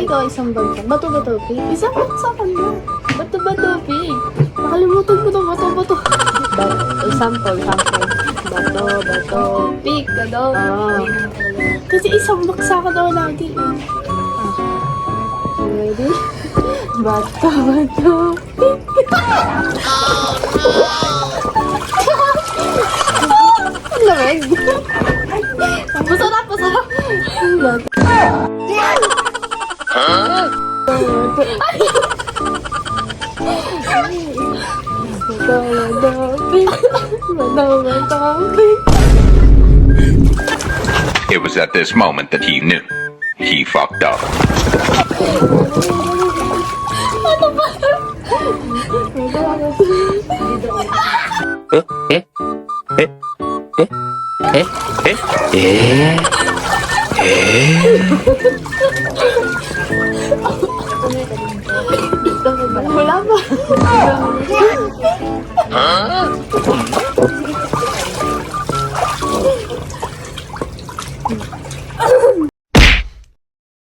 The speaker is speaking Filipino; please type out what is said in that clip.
Ikaw isang bantang. Bato-bato pig. Isa pa sa kanya. Bato-bato pig. Nakalimutan ko na bato-bato. Sample. Bato-bato pig ka daw. Kasi isang baksa ka daw lagi. Ready? Bato-bato pig. Ang lamig. Masarap. Bato. It was at this moment that he knew. He fucked up. Wala ba?